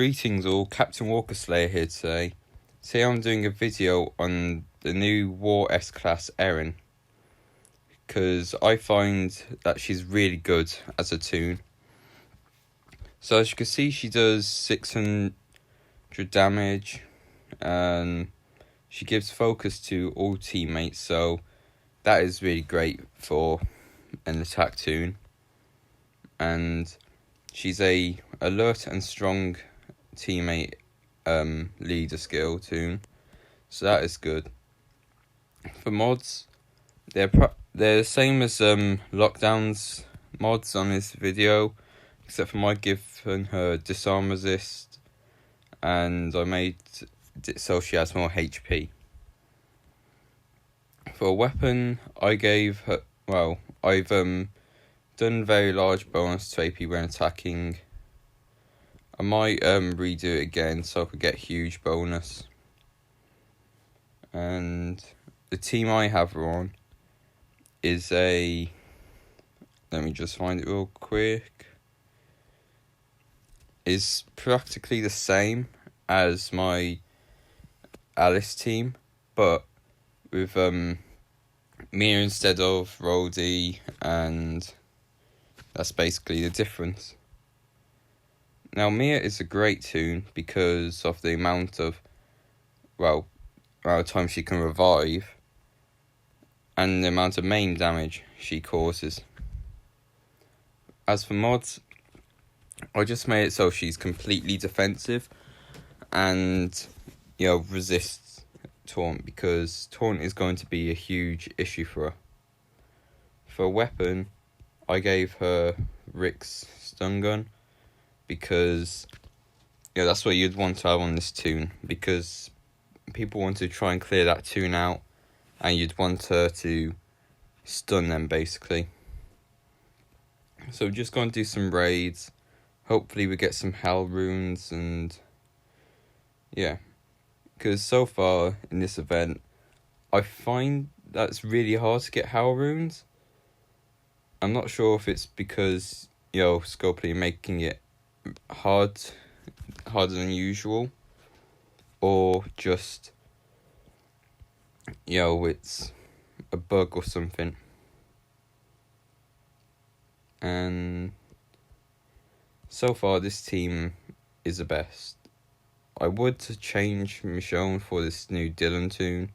Greetings all, Captain Walker Slayer here today. Today I'm doing a video on the new War S-Class Erin, because I find that she's really good as a toon. So as you can see, she does 600 damage, and she gives focus to all teammates, so that is really great for an attack toon. And she's a alert and strong teammate leader skill toon, so that is good. For mods, they're the same as Lockdown's mods on this video, except for my giving her disarm resist, and I made it so she has more HP. For a weapon, I gave her, I've done very large bonus to AP when attacking. I might redo it again so I could get huge bonus. And the team I have her on is let me just find it real quick, is practically the same as my Alice team, but with Mia instead of Rhodey, and that's basically the difference. Now, Mia is a great toon because of the amount of time she can revive and the amount of main damage she causes. As for mods, I just made it so she's completely defensive and, resists taunt, because taunt is going to be a huge issue for her. For a weapon, I gave her Rick's stun gun, because that's what you'd want to have on this toon, because people want to try and clear that toon out, and you'd want her to stun them basically. So we're just going to do some raids. Hopefully we get some hell runes, and because so far in this event I find that it's really hard to get hell runes. I'm not sure if it's because Scopely making it harder than usual, or just it's a bug or something. And so far this team is the best. I would change Michonne for this new Dylan toon,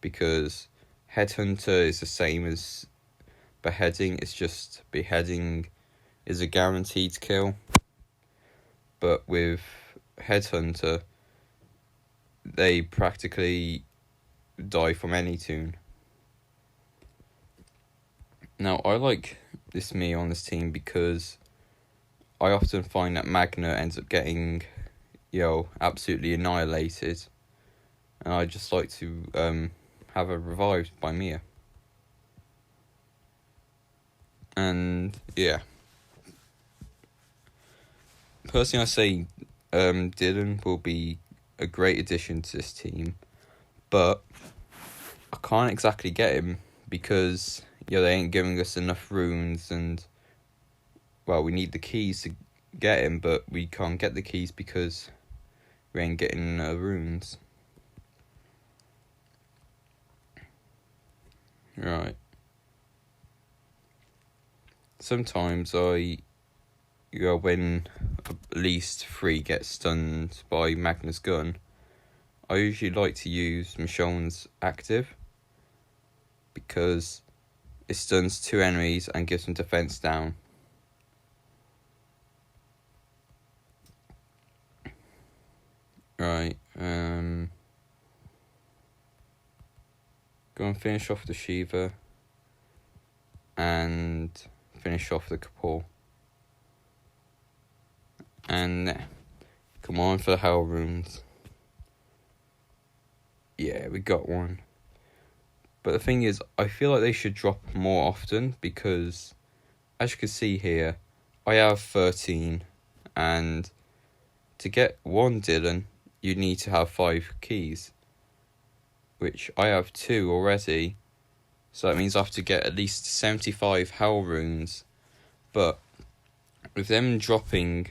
because Headhunter is the same as Beheading, it's just Beheading is a guaranteed kill, but with Headhunter they practically die from any toon. Now, I like this Mia on this team because I often find that Magna ends up getting absolutely annihilated, and I just like to have her revived by Mia. And personally I say Dylan will be a great addition to this team, but I can't exactly get him because they ain't giving us enough runes, and we need the keys to get him, but we can't get the keys because we ain't getting runes. Right. Sometimes when at least 3 get stunned by Magna's gun, I usually like to use Michonne's active, because it stuns 2 enemies and gives them defense down. Right, go and finish off the Shiva and finish off the Kapoor. And come on for the hell runes. Yeah, we got one. But the thing is, I feel like they should drop more often, because as you can see here, I have 13, and to get one Dylan, you need to have 5 keys, which I have 2 already, so that means I have to get at least 75 hell runes. But with them dropping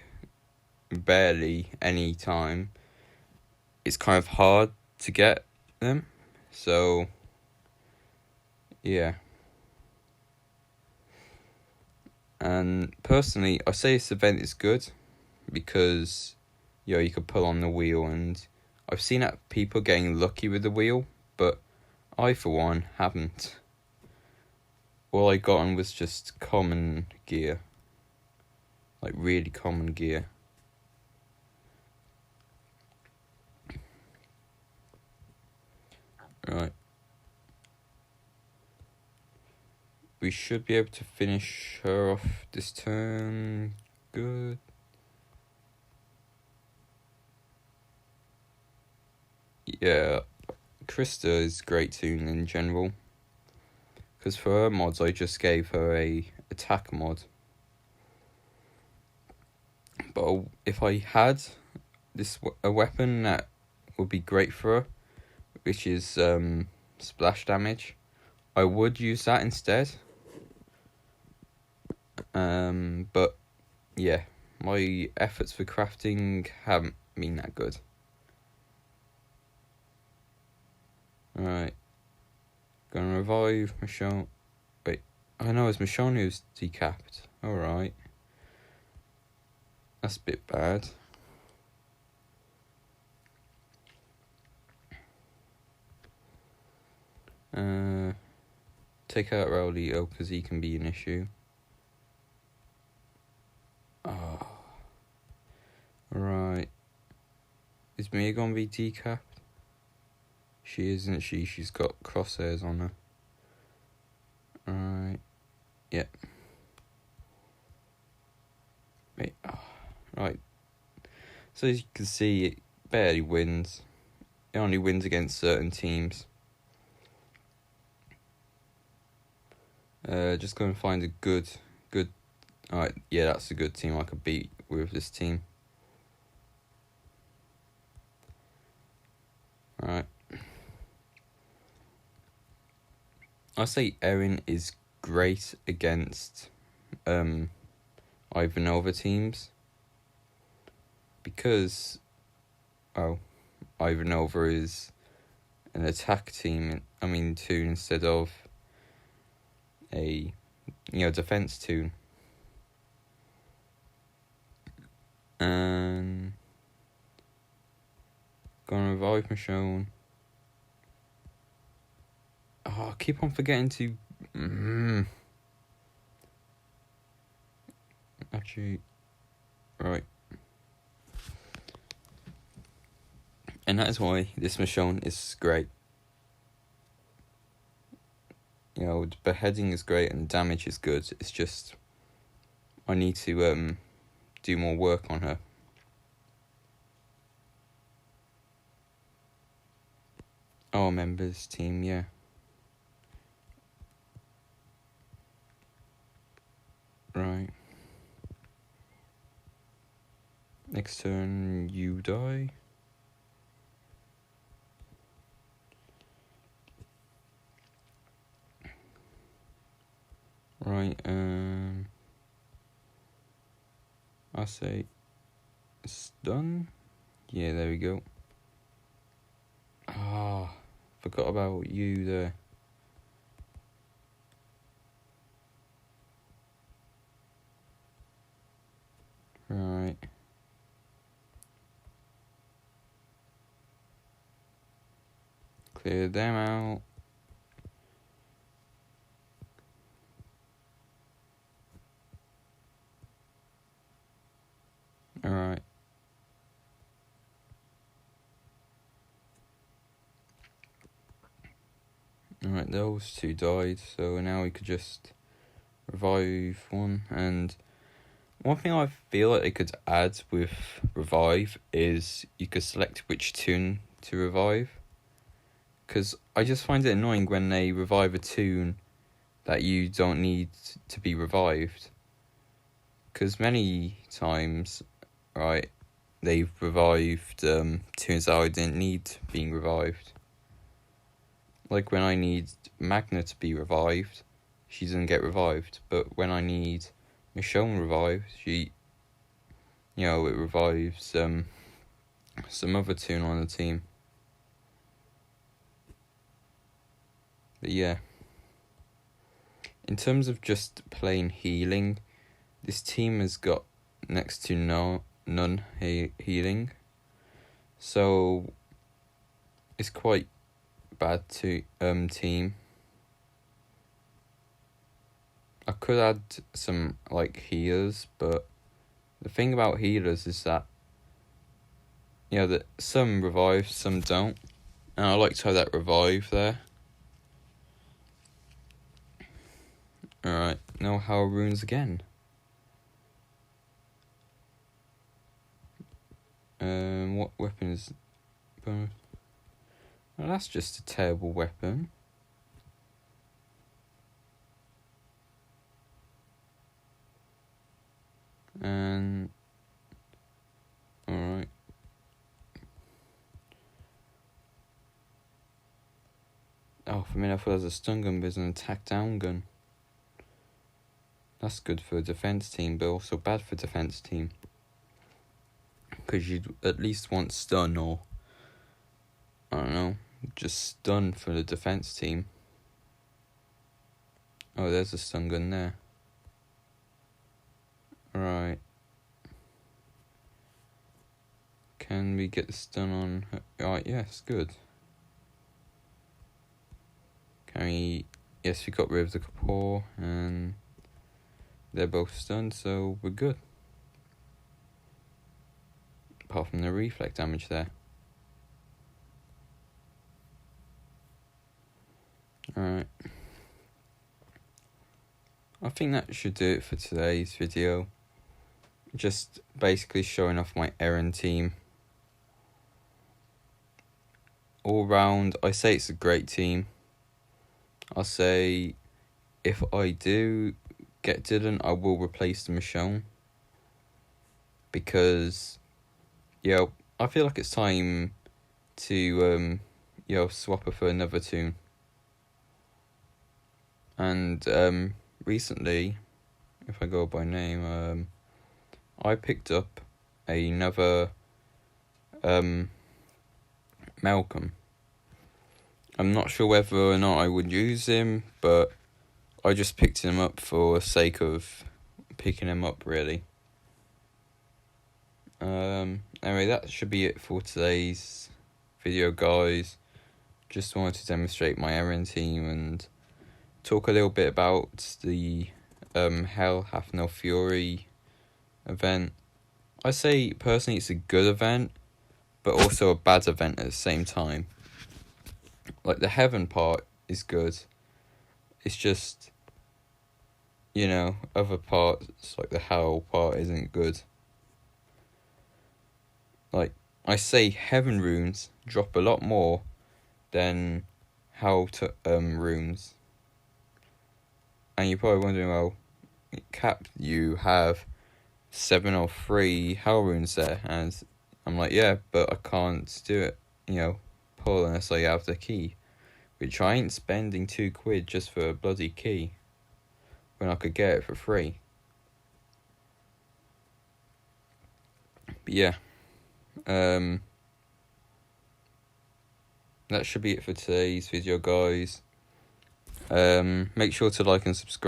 barely any time, it's kind of hard to get them. So, yeah. And personally, I say this event is good because, you could pull on the wheel, and I've seen people getting lucky with the wheel, but I, for one, haven't. All I got on was just common gear. Like, really common gear. Right. We should be able to finish her off this turn. Good. Yeah, Krista is great toon in general. Because for her mods, I just gave her a attack mod. But if I had a weapon that would be great for her, which is splash damage, I would use that instead. But yeah, my efforts for crafting haven't been that good. Alright. Gonna revive Michonne. Wait, I know it's Michonne who's decapped. Alright. That's a bit bad. Take out Raulito because he can be an issue. Oh. Right. Is Mia gonna be decapped? She isn't she? She's got crosshairs on her. Alright. Yep. Wait. Oh. Right. So as you can see, it barely wins. It only wins against certain teams. Just go and find a good. Alright, yeah, that's a good team I could beat with this team. Alright. I say Erin is great against Ivanova teams. Because Ivanova is an attack team, toon instead of a defense toon. And gonna revive Michonne. I keep on forgetting to actually, right. And that is why this Michonne is great. The beheading is great and damage is good. It's just I need to do more work on her. Our members team, yeah. Right. Next turn, you die. Right, I say stun. Yeah, there we go. Forgot about you there. Right. Clear them out. Alright. Alright, those two died, so now we could just revive one. And one thing I feel like they could add with revive is you could select which toon to revive. Because I just find it annoying when they revive a toon that you don't need to be revived. Because many times, right, they've revived toons that I didn't need being revived. Like when I need Magna to be revived, she doesn't get revived. But when I need Michonne revived, she it revives some other toon on the team. But yeah, in terms of just plain healing, this team has got next to none healing, so it's quite bad to team. I could add some healers, but the thing about healers is that that some revive, some don't, and I like to have that revive there. Alright, now how runes again. What weapon is... Well, that's just a terrible weapon. And... Alright. Oh, for a minute I thought it was a stun gun, but it's an attack down gun. That's good for a defense team, but also bad for defense team. Because you'd at least want stun, or I don't know, just stun for the defense team. Oh, there's a stun gun there. Right. Can we get the stun on her? Right, yes, good. Can we... Yes, we got rid of the Kapoor, and they're both stunned, so we're good. Apart from the reflect damage there. Alright. I think that should do it for today's video. Just basically showing off my Erin team. All round, I say it's a great team. I'll say if I do get Dylan, I will replace the Michonne. Because, I feel like it's time to, swap her for another toon. And, recently, if I go by name, I picked up another, Malcolm. I'm not sure whether or not I would use him, but I just picked him up for the sake of picking him up, really. Anyway, that should be it for today's video, guys. Just wanted to demonstrate my Erin team and talk a little bit about the Hell Hath No Fury event. I say personally it's a good event, but also a bad event at the same time. Like, the heaven part is good. It's just, other parts, like the hell part, isn't good. Like, I say heaven runes drop a lot more than hell runes. And you're probably wondering, well, Cap, you have 7 or 3 hell runes there. And I'm like, yeah, but I can't do it, pull unless I have the key. Which I ain't spending £2 just for a bloody key when I could get it for free. But yeah. That should be it for today's video, guys. Make sure to like and subscribe.